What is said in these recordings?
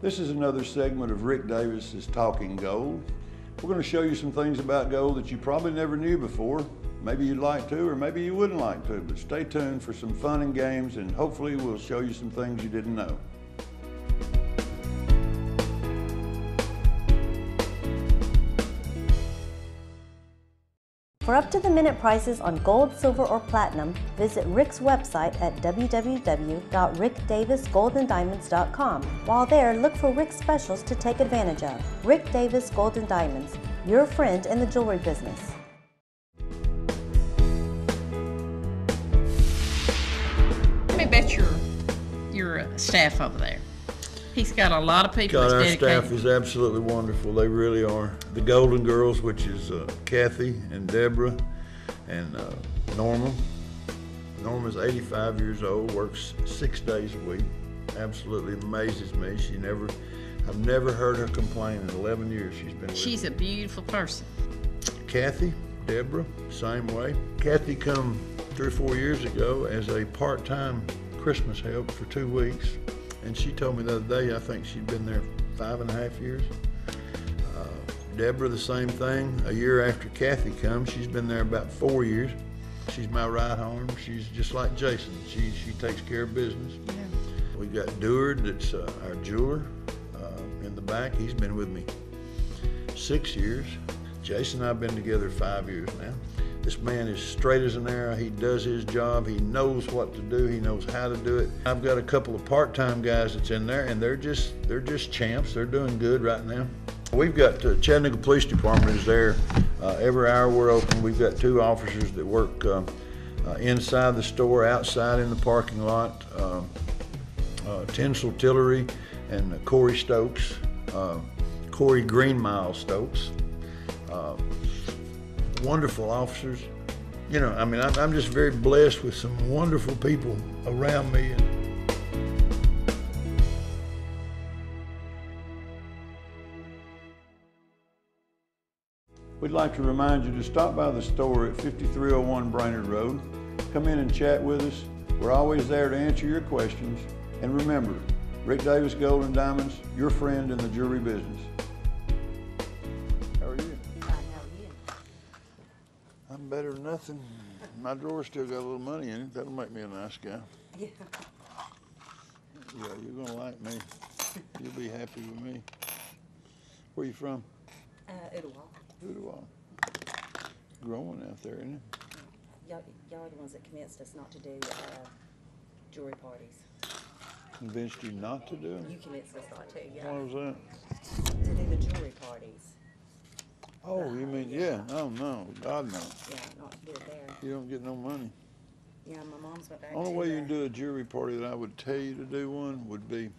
This is another segment of Rick Davis's Talking Gold. We're going to show you some things about gold that you probably never knew before. Maybe you'd like to, or maybe you wouldn't like to, but stay tuned for some fun and games, and hopefully we'll show you some things you didn't know. For up-to-the-minute prices on gold, silver, or platinum, visit Rick's website at www.rickdavisgoldanddiamonds.com. While there, look for Rick's specials to take advantage of. Rick Davis Gold and Diamonds, your friend in the jewelry business. Tell me about your staff over there. He's got a lot of people that's dedicated. Our staff is absolutely wonderful. They really are. The Golden Girls, which is Kathy and Deborah and Norma. Norma's 85 years old, works 6 days a week. Absolutely amazes me. I've never heard her complain in 11 years she's been with me. She's a beautiful person. Kathy, Deborah, same way. Kathy come 3 or 4 years ago as a part-time Christmas help for 2 weeks. And she told me the other day, I think she'd been there 5.5 years. Deborah, the same thing. A year after Kathy comes, she's been there about 4 years. She's my right arm. She's just like Jason. She takes care of business. Yeah. We've got Deward, that's our jeweler in the back. He's been with me 6 years. Jason and I have been together 5 years now. This man is straight as an arrow. He does his job. He knows what to do. He knows how to do it. I've got a couple of part-time guys that's in there, and they're just champs. They're doing good right now. We've got Chattanooga Police Department is there. Every hour we're open. We've got 2 officers that work inside the store, outside in the parking lot. Tinsel Tillery and Corey Stokes, Corey Greenmile Stokes. Wonderful officers. You know, I mean, I'm just very blessed with some wonderful people around me. We'd like to remind you to stop by the store at 5301 Brainerd Road. Come in and chat with us. We're always there to answer your questions. And remember, Rick Davis Gold and Diamonds, your friend in the jewelry business. How are you? How are you? I'm better than nothing. My drawer's still got a little money in it. That'll make me a nice guy. Yeah. Yeah, you're gonna like me. You'll be happy with me. Where you from? Ooltewah. Ooltewah. Growing out there, isn't it? Y'all are the ones that convinced us not to do jewelry parties. Convinced you not to do it? You convinced us not to, yeah. What was that? To do the jewelry parties. Oh, you mean, yeah. Oh, no. God, no. Yeah, not to do it there. You don't get no money. Yeah, my mom's went back to Only way you can do a jewelry party that I would tell you to do one would be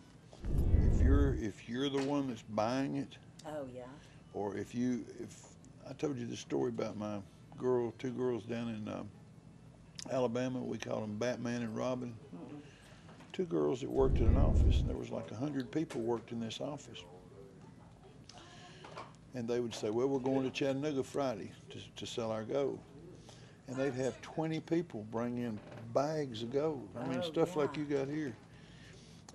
if you're the one that's buying it. Oh, yeah. Or if I told you the story about my 2 girls down in Alabama, we call them Batman and Robin. Mm-hmm. 2 girls that worked in an office, and there was like 100 people worked in this office. And they would say, well, we're going to Chattanooga Friday to sell our gold. And they'd have 20 people bring in bags of gold. I mean, stuff like you got here.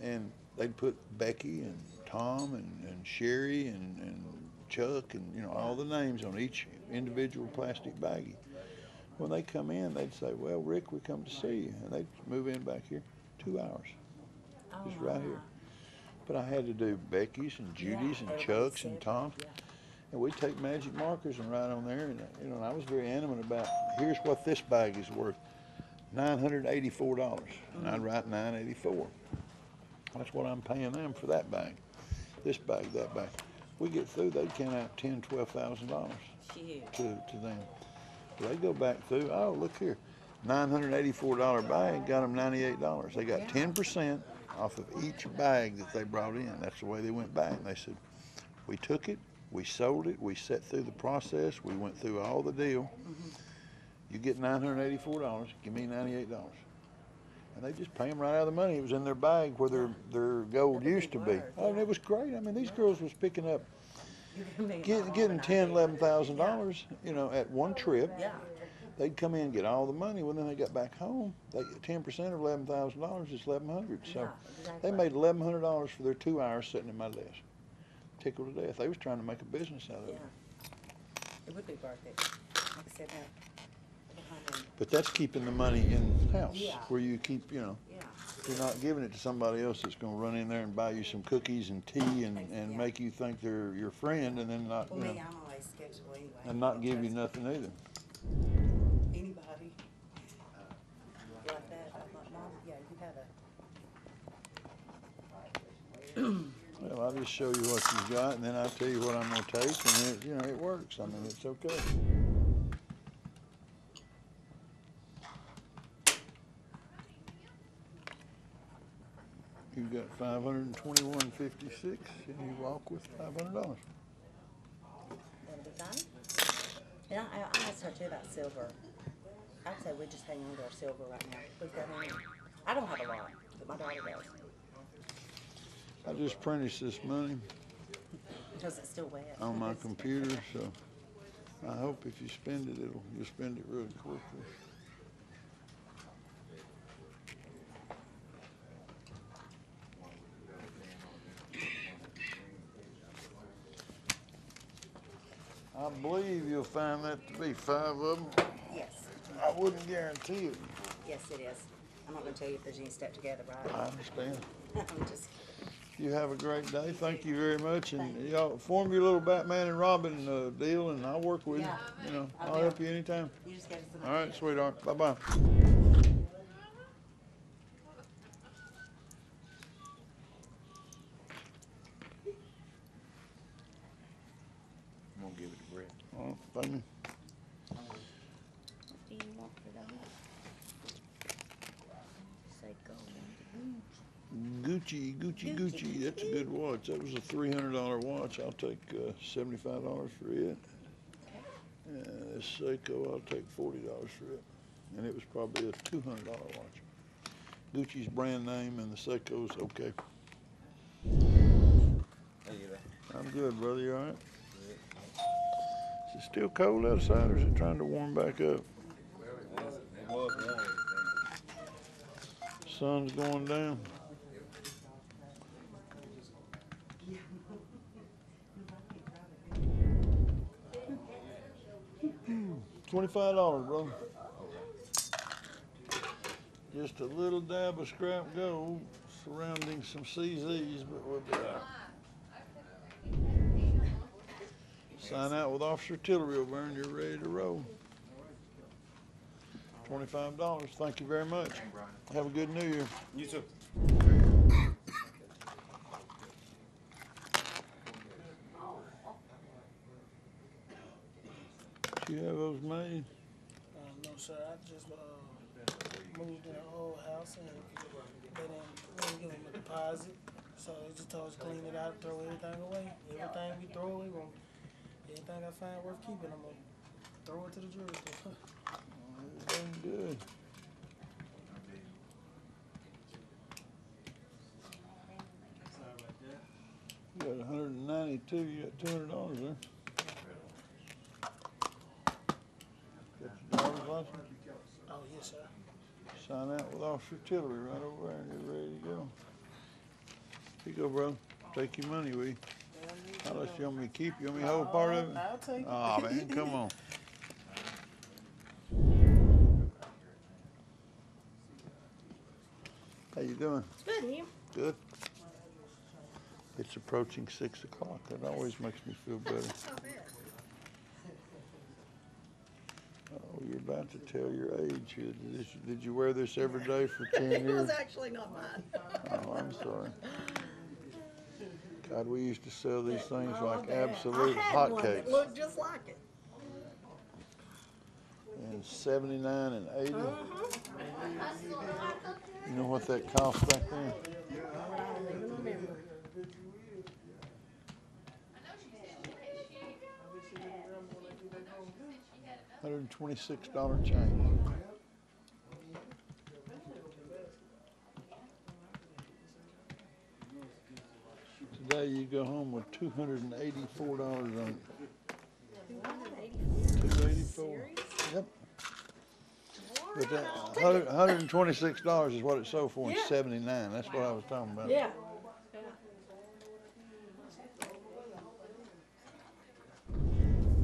And they'd put Becky and Tom and Sherry and Chuck and, you know, all the names on each individual plastic baggie. When they come in, they'd say, well, Rick, we come to see you. And they'd move in back here 2 hours, just right here. But I had to do Becky's and Judy's and Chuck's and Tom's. Yeah. And we'd take magic markers and write on there. And, you know, and I was very adamant about, here's what this bag is worth, $984. And I'd write $984. That's what I'm paying them for that bag, this bag, that bag. We get through, they'd count out $10,000, $12,000 to them. They go back through, oh, look here, $984 bag, got them $98. They got 10% off of each bag that they brought in. That's the way they went back. And they said, we took it, we sold it, we set through the process, we went through all the deal. Mm-hmm. You get $984, give me $98. And they just pay them right out of the money. It was in their bag where their gold used to be. Oh, and it was great. I mean, these girls was picking up, getting $10,000, $11,000, you know, at one trip. Yeah. they'd come in and get all the money. Well, then they got back home. They 10% of $11,000 is $1,100. So Yeah, exactly. they made $1,100 for their 2 hours sitting at my desk. Tickled to death. They was trying to make a business out of Yeah. it. It would be worth it. Like I said, now, But that's keeping the money in house, Yeah. where you keep, you know, yeah. you're not giving it to somebody else that's going to run in there and buy you some cookies and tea and Yeah. make you think they're your friend, and then not, Well, you me, know, I'm always skeptical anyway. and not give you nothing either. Anybody like that? I'm like, Mom, yeah, you have a. Well, I'll just show you what you've got, and then I'll tell you what I'm going to take, and it, you know, it works. I mean, it's okay. You got $521.56, and you walk with $500. That'll be fine. And I asked her too about silver. I'd say we just hang on to our silver right now. We've got any. I don't have a lot, but my daughter does. I just printed this money Because it's still wet. on my computer, so I hope if you spend it, you'll spend it really quickly. I believe you'll find that to be 5 of them. Yes. I wouldn't guarantee it. Yes, it is. I'm not going to tell you if there's any stuck together, I right? understand. I'm just kidding. You have a great day. Thank you very much. And y'all form your little Batman and Robin deal, and I'll work with Yeah. you. You know, I I'll will. help you anytime. You just got to All right, sweetheart. Bye-bye. I'm gonna give it to Brett. All right, thank you. Do you want for those? Seiko Gucci. Gucci. That's a good watch. That was a $300 watch. I'll take $75 for it. This Seiko, I'll take $40 for it. And it was probably a $200 watch. Gucci's brand name and the Seiko's okay. How you doing? I'm good, brother. You all right? Is it still cold outside, or is it trying to warm back up? It was warm. Sun's going down. $25, brother. Just a little dab of scrap gold surrounding some CZs, but we'll be all right. Sign out with Officer Tillery over and you're ready to roll. $25. Thank you very much. Have a good New Year. You too. Do you have those made? No, sir. I just moved in an old house and they didn't give them a deposit. So they just told us to clean it out, throw everything away. Everything we throw away, anything I find worth keeping, I'm going to throw it to the jewelry store. Doing good. You got 192. You got $200 there. Got your driver's license? Oh, yes, sir. Sign out with Officer Tillery right over there, and you're ready to go. Here you go, bro. Take your money with you. Unless you want me to keep, you want me to hold part of it? I'll take it. Aw, man, come on. How you doing? Good, you? Good. It's approaching 6 o'clock. That always makes me feel better. Oh, you're about to tell your age here. Did you wear this every day for 10 It years? was actually not mine. Oh, I'm sorry. God, we used to sell these things like absolute I had one that hotcakes. looked just like it. In 79 and 80. You know what that cost back then? $126 chain. Today you go home with $284 on it. $284. Yep. But that $126 is what it sold for in Yeah. '79. That's what I was talking about. Yeah.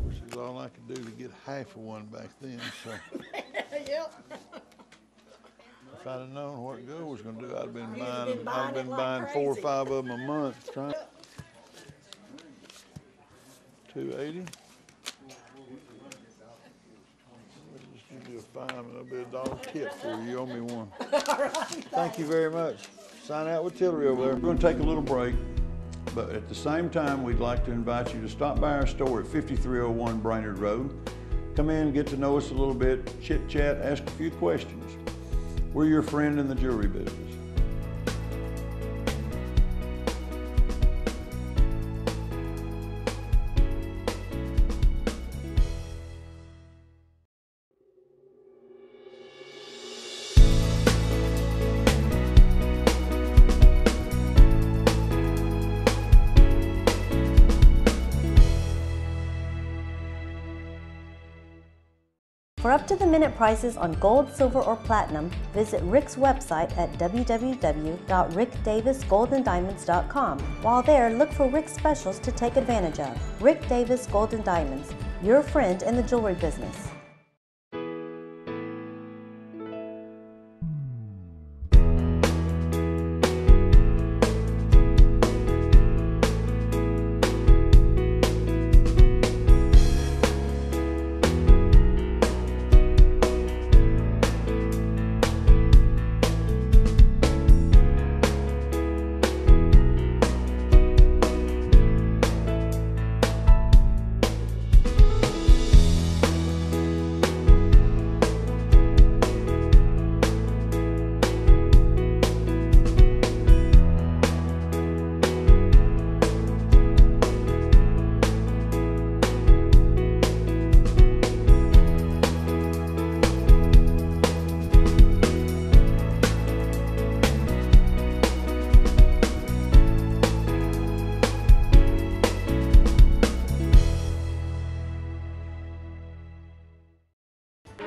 Which is all I could do to get half of one back then. So Yep. if I'd have known what gold was going to do, I'd have been You'd have been buying. I'd have buying been it like buying 4 or crazy. 5 of them a month. Trying. 280. We'll just give you a $5 and there'll be $1 tip for you. You owe me one. Thank you very much. Sign out with Tillery over there. We're going to take a little break, but at the same time, we'd like to invite you to stop by our store at 5301 Brainerd Road. Come in, get to know us a little bit, chit chat, ask a few questions. We're your friend in the jewelry business. For up-to-the-minute prices on gold, silver, or platinum, visit Rick's website at www.rickdavisgoldanddiamonds.com. While there, look for Rick's specials to take advantage of. Rick Davis Gold and Diamonds, your friend in the jewelry business.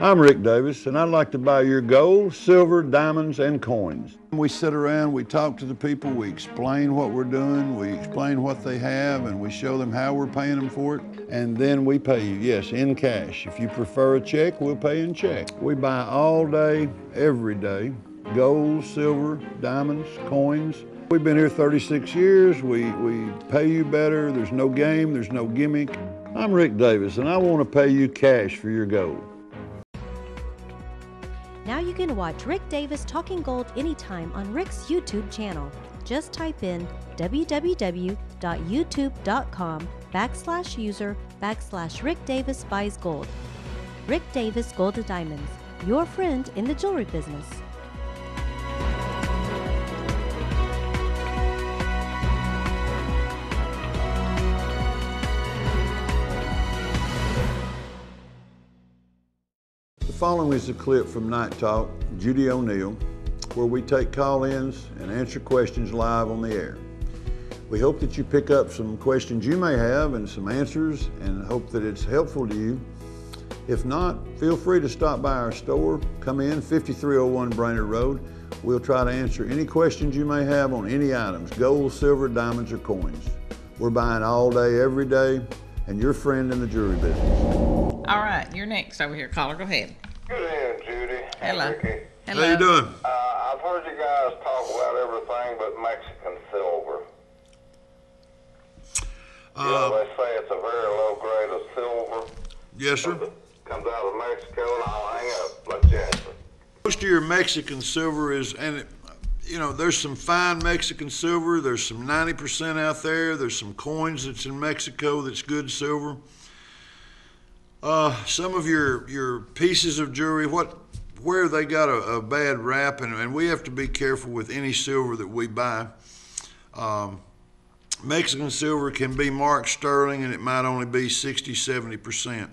I'm Rick Davis, and I'd like to buy your gold, silver, diamonds, and coins. We sit around, we talk to the people, we explain what we're doing, we explain what they have, and we show them how we're paying them for it, and then we pay you, yes, in cash. If you prefer a check, we'll pay in check. We buy all day, every day, gold, silver, diamonds, coins. We've been here 36 years, we pay you better, there's no game, there's no gimmick. I'm Rick Davis, and I want to pay you cash for your gold. Now you can watch Rick Davis Talking Gold anytime on Rick's YouTube channel. Just type in www.youtube.com/user/Rick Davis Buys Gold. Rick Davis Gold and Diamonds, your friend in the jewelry business. The following is a clip from Night Talk, Judy O'Neill, where we take call-ins and answer questions live on the air. We hope that you pick up some questions you may have and some answers, and hope that it's helpful to you. If not, feel free to stop by our store. Come in, 5301 Brainerd Road. We'll try to answer any questions you may have on any items, gold, silver, diamonds, or coins. We're buying all day, every day, and your friend in the jewelry business. All right, you're next over here, caller. Go ahead. Good evening, Judy. Hello. Ricky. Hello. How you doing? I've heard you guys talk about everything but Mexican silver. They say it's a very low grade of silver. Yes, sir. Comes out of Mexico, and I'll hang up. Let you answer. Most of your Mexican silver is, there's some fine Mexican silver. There's some 90% out there. There's some coins that's in Mexico that's good silver. Some of your pieces of jewelry, where they got a bad rap, and we have to be careful with any silver that we buy. Mexican silver can be marked sterling, and it might only be 60, 70%.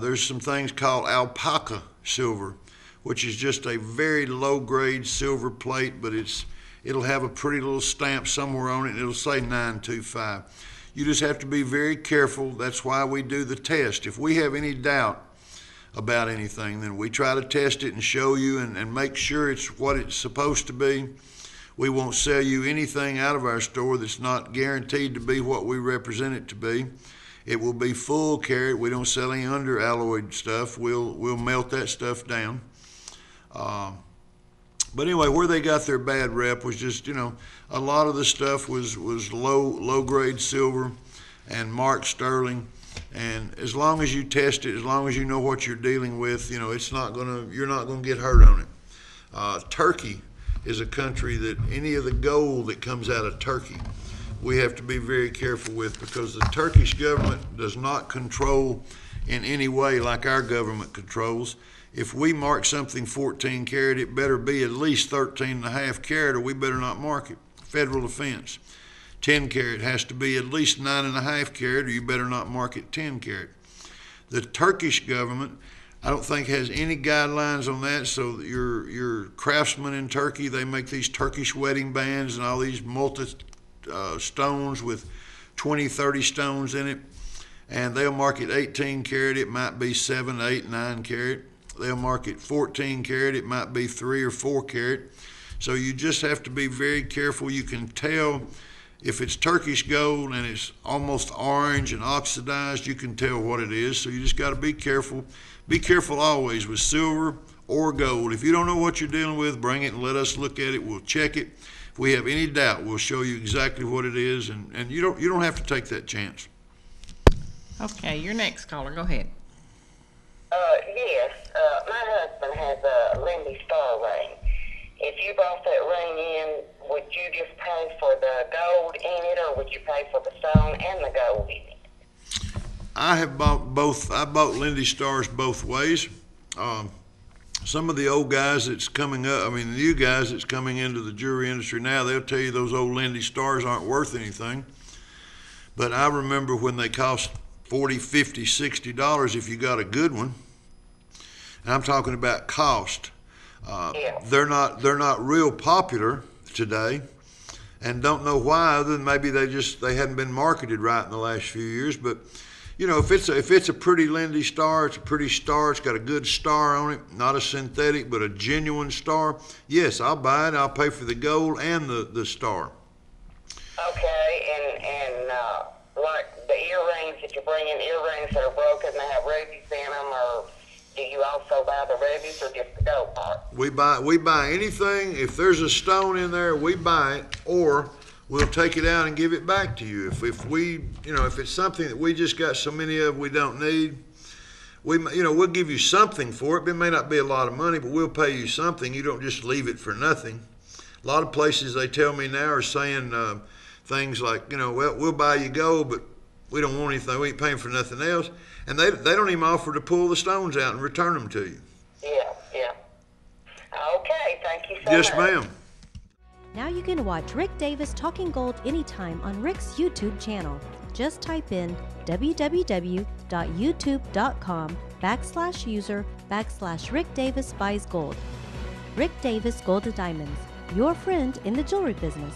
There's some things called alpaca silver, which is just a very low-grade silver plate, but it'll have a pretty little stamp somewhere on it, and it'll say 925. You just have to be very careful. That's why we do the test. If we have any doubt about anything. Then we try to test it and show you and make sure it's what it's supposed to be. We won't sell you anything out of our store that's not guaranteed to be what we represent it to be. It will be full carat. We don't sell any under alloyed stuff. We'll melt that stuff down. But anyway, where they got their bad rep was just, a lot of the stuff was low grade silver and marked sterling. And as long as you test it, as long as you know what you're dealing with, you're not gonna get hurt on it. Turkey is a country that any of the gold that comes out of Turkey, we have to be very careful with, because the Turkish government does not control in any way like our government controls. If we mark something 14 karat, it better be at least 13.5 karat, or we better not mark it. Federal offense. 10 karat has to be at least 9.5 karat, or you better not mark it 10 karat. The Turkish government, I don't think, has any guidelines on that. So your craftsmen in Turkey, they make these Turkish wedding bands and all these stones with 20, 30 stones in it, and they'll mark it 18 karat. It might be 7, 8, 9 karat. They'll mark it 14 karat. It might be 3 or 4 karat. So you just have to be very careful. You can tell if it's Turkish gold and it's almost orange and oxidized, you can tell what it is. So you just got to be careful. Be careful always with silver or gold. If you don't know what you're dealing with, bring it and let us look at it. We'll check it. If we have any doubt, we'll show you exactly what it is, and you don't have to take that chance. Okay, your next caller, go ahead. Yes, my husband has a Lindy Star ring. If you brought that ring in, would you just pay for the gold in it, or would you pay for the stone and the gold in it? I have bought both. I bought Lindy Stars both ways. Some of the old guys that's coming up, the new guys that's coming into the jewelry industry now, they'll tell you those old Lindy Stars aren't worth anything. But I remember when they cost $40, $50, $60 if you got a good one. And I'm talking about cost. They're not real popular today, and don't know why, other than maybe they hadn't been marketed right in the last few years. But if it's a pretty Lindy Star, it's a pretty star, it's got a good star on it, not a synthetic but a genuine star, yes, I'll buy it. I'll pay for the gold and the star. Okay, and like the earrings that you bring in, earrings that are broken, they have rubies in them, or do you also buy the rubies or just the gold part? We buy anything. If there's a stone in there, we buy it, or we'll take it out and give it back to you. If it's something that we just got so many of we don't need, we'll give you something for it. It may not be a lot of money, but we'll pay you something. You don't just leave it for nothing. A lot of places, they tell me now, are saying things like, well, we'll buy you gold, but we don't want anything. We ain't paying for nothing else. And they don't even offer to pull the stones out and return them to you. Yeah. Okay, thank you so much. Yes, ma'am. Now you can watch Rick Davis Talking Gold anytime on Rick's YouTube channel. Just type in www.youtube.com/user/Rick Davis Buys Gold. Rick Davis Gold and Diamonds, your friend in the jewelry business.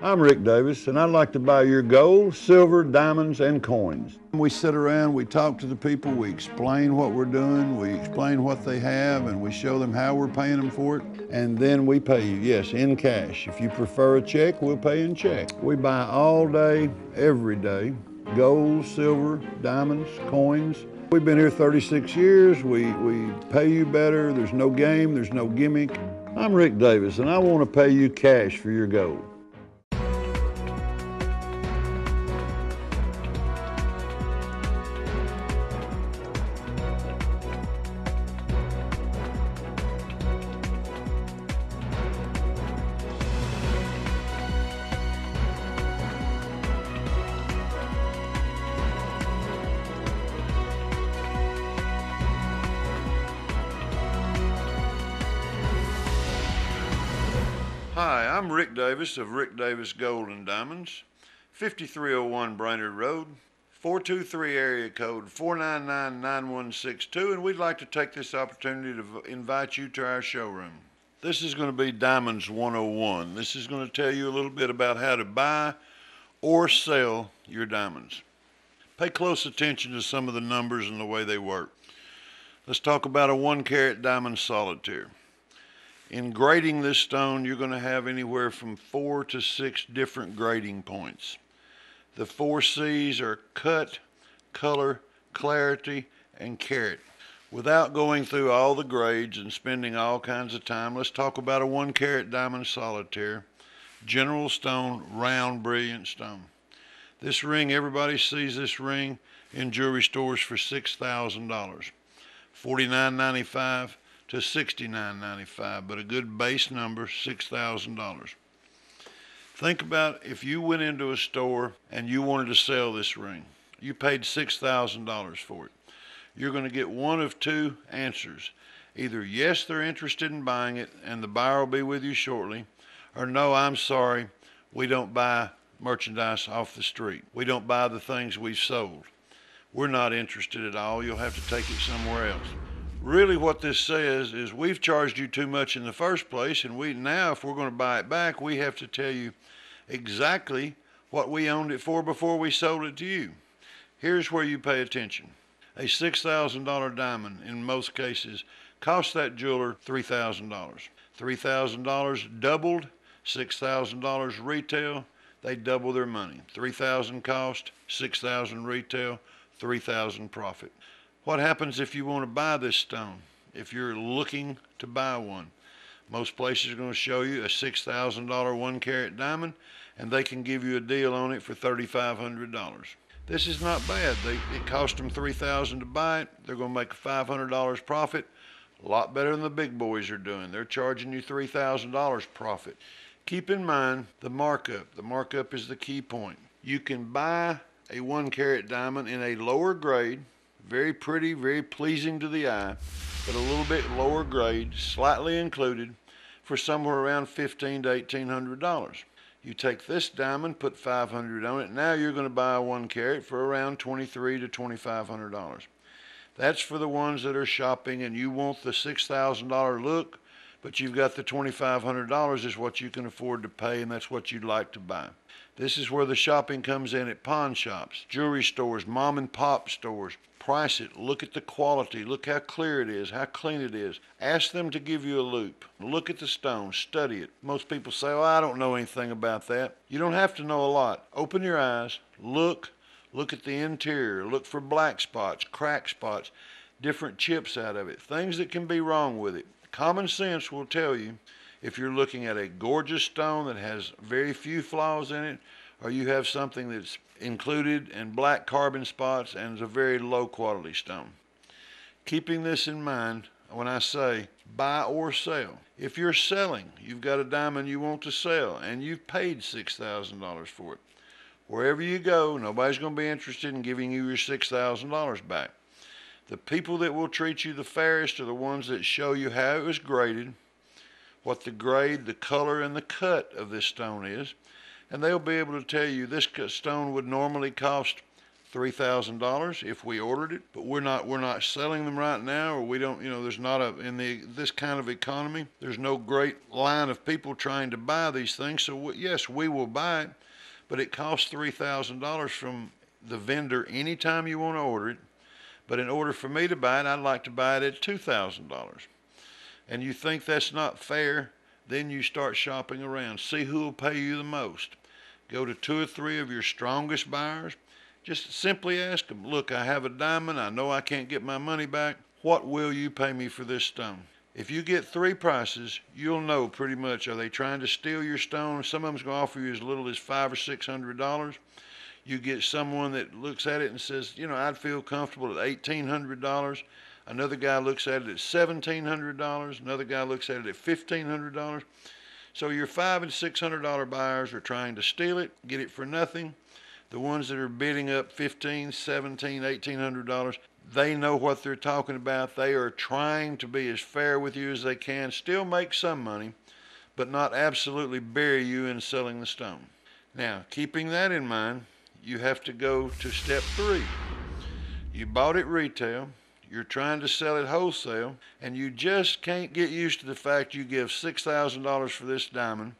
I'm Rick Davis, and I'd like to buy your gold, silver, diamonds, and coins. We sit around, we talk to the people, we explain what we're doing, we explain what they have, and we show them how we're paying them for it, and then we pay you, yes, in cash. If you prefer a check, we'll pay in check. We buy all day, every day, gold, silver, diamonds, coins. We've been here 36 years, we pay you better, there's no game, there's no gimmick. I'm Rick Davis, and I want to pay you cash for your gold. Hi, I'm Rick Davis of Rick Davis Gold and Diamonds, 5301 Brainerd Road, 423 area code 499-9162, and we'd like to take this opportunity to invite you to our showroom. This is going to be Diamonds 101. This is going to tell you a little bit about how to buy or sell your diamonds. Pay close attention to some of the numbers and the way they work. Let's talk about a 1-carat diamond solitaire. In grading this stone, you're going to have anywhere from 4 to 6 different grading points. The 4 C's are cut, color, clarity, and carat. Without going through all the grades and spending all kinds of time, let's talk about a 1-carat diamond solitaire. General stone, round, brilliant stone. This ring, everybody sees this ring in jewelry stores for $6,000. $49.95 to $69.95, but a good base number, $6,000. Think about if you went into a store and you wanted to sell this ring. You paid $6,000 for it. You're going to get one of two answers. Either yes, they're interested in buying it and the buyer will be with you shortly, or no, I'm sorry, we don't buy merchandise off the street. We don't buy the things we've sold. We're not interested at all. You'll have to take it somewhere else. Really what this says is we've charged you too much in the first place, and now if we're going to buy it back, we have to tell you exactly what we owned it for before we sold it to you. Here's where you pay attention. A $6,000 diamond, in most cases, cost that jeweler $3,000. $3,000 doubled, $6,000 retail, they double their money. $3,000 cost, $6,000 retail, $3,000 profit. What happens if you want to buy this stone? If you're looking to buy one, most places are going to show you a $6,000 1-carat diamond, and they can give you a deal on it for $3,500. This is not bad. It cost them $3,000 to buy it. They're going to make a $500 profit. A lot better than the big boys are doing. They're charging you $3,000 profit. Keep in mind the markup. The markup is the key point. You can buy a 1-carat diamond in a lower grade, very pretty, very pleasing to the eye, but a little bit lower grade, slightly included, for somewhere around $1,500 to $1,800. You take this diamond, put $500 on it, now you're going to buy a 1-carat for around $2,300 to $2,500. That's for the ones that are shopping and you want the $6,000 look, but you've got the $2,500 is what you can afford to pay, and that's what you'd like to buy. This is where the shopping comes in at pawn shops, jewelry stores, mom and pop stores. Price it, look at the quality, look how clear it is, how clean it is. Ask them to give you a loupe. Look at the stone, study it. Most people say, oh, I don't know anything about that. You don't have to know a lot. Open your eyes, look at the interior, look for black spots, crack spots, different chips out of it, things that can be wrong with it. Common sense will tell you if you're looking at a gorgeous stone that has very few flaws in it, or you have something that's included in black carbon spots and is a very low quality stone. Keeping this in mind when I say buy or sell. If you're selling, you've got a diamond you want to sell and you've paid $6,000 for it. Wherever you go, nobody's going to be interested in giving you your $6,000 back. The people that will treat you the fairest are the ones that show you how it was graded, what the grade, the color, and the cut of this stone is. And they'll be able to tell you this stone would normally cost $3,000 if we ordered it, but we're not selling them right now, or we don't, there's not this kind of economy, there's no great line of people trying to buy these things. So yes, we will buy it, but it costs $3,000 from the vendor anytime you want to order it. But in order for me to buy it, I'd like to buy it at $2,000. And you think that's not fair, then you start shopping around. See who will pay you the most. Go to 2 or 3 of your strongest buyers. Just simply ask them, look, I have a diamond. I know I can't get my money back. What will you pay me for this stone? If you get 3 prices, you'll know pretty much, are they trying to steal your stone? Some of them's going to offer you as little as $500 or $600. You get someone that looks at it and says, I'd feel comfortable at $1,800. Another guy looks at it at $1,700. Another guy looks at it at $1,500. So your $500 and $600 buyers are trying to steal it, get it for nothing. The ones that are bidding up $1,500, $1,700, $1,800, they know what they're talking about. They are trying to be as fair with you as they can, still make some money, but not absolutely bury you in selling the stone. Now, keeping that in mind, you have to go to step 3. You bought it retail. You're trying to sell it wholesale, and you just can't get used to the fact you give $6,000 for this diamond,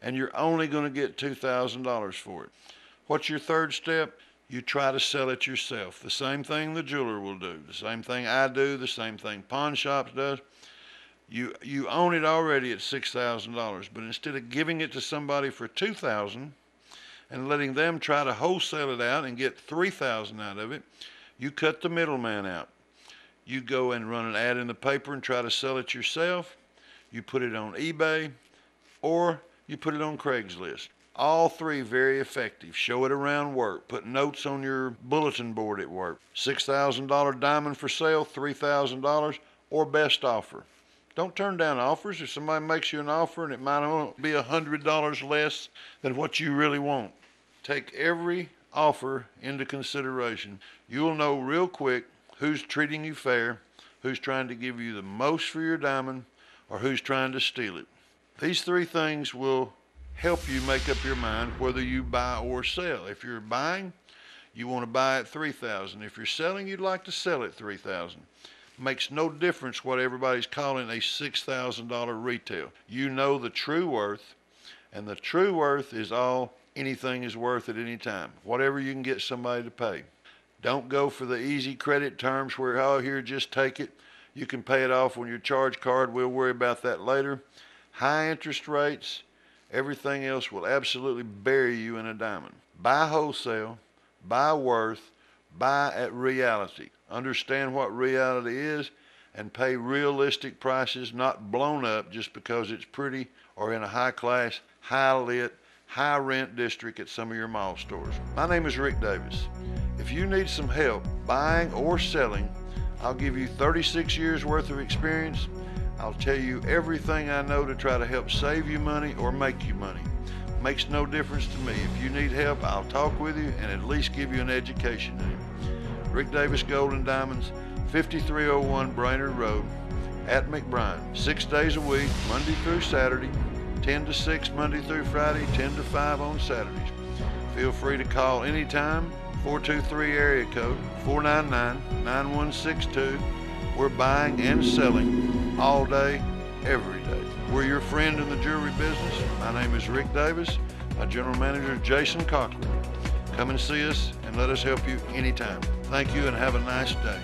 and you're only going to get $2,000 for it. What's your third step? you try to sell it yourself. The same thing the jeweler will do, the same thing I do, the same thing pawn shops does. You own it already at $6,000, but instead of giving it to somebody for $2,000 and letting them try to wholesale it out and get $3,000 out of it, you cut the middleman out. You go and run an ad in the paper and try to sell it yourself. You put it on eBay or you put it on Craigslist. All three very effective. Show it around work. Put notes on your bulletin board at work. $6,000 diamond for sale, $3,000, or best offer. Don't turn down offers. If somebody makes you an offer and it might only be $100 less than what you really want, take every offer into consideration. You'll know real quick who's treating you fair, who's trying to give you the most for your diamond, or who's trying to steal it. These three things will help you make up your mind whether you buy or sell. If you're buying, you want to buy at $3,000. If you're selling, you'd like to sell at $3,000. Makes no difference what everybody's calling a $6,000 retail. You know the true worth, and the true worth is all anything is worth at any time. Whatever you can get somebody to pay. Don't go for the easy credit terms where, oh, here, just take it. You can pay it off on your charge card. We'll worry about that later. High interest rates, everything else will absolutely bury you in a diamond. Buy wholesale, buy worth, buy at reality. Understand what reality is and pay realistic prices, not blown up just because it's pretty or in a high class, high lit, high rent district at some of your mall stores. My name is Rick Davis. If you need some help buying or selling, I'll give you 36 years worth of experience. I'll tell you everything I know to try to help save you money or make you money. Makes no difference to me. If you need help, I'll talk with you and at least give you an education in it. Rick Davis Gold and Diamonds, 5301 Brainerd Road at McBrien. 6 days a week, Monday through Saturday, 10 to 6 Monday through Friday, 10 to 5 on Saturdays. Feel free to call anytime, 423 area code 499-9162. We're buying and selling all day, every day. We're your friend in the jewelry business. My name is Rick Davis. My general manager is Jason Cochran. Come and see us and let us help you anytime. Thank you and have a nice day.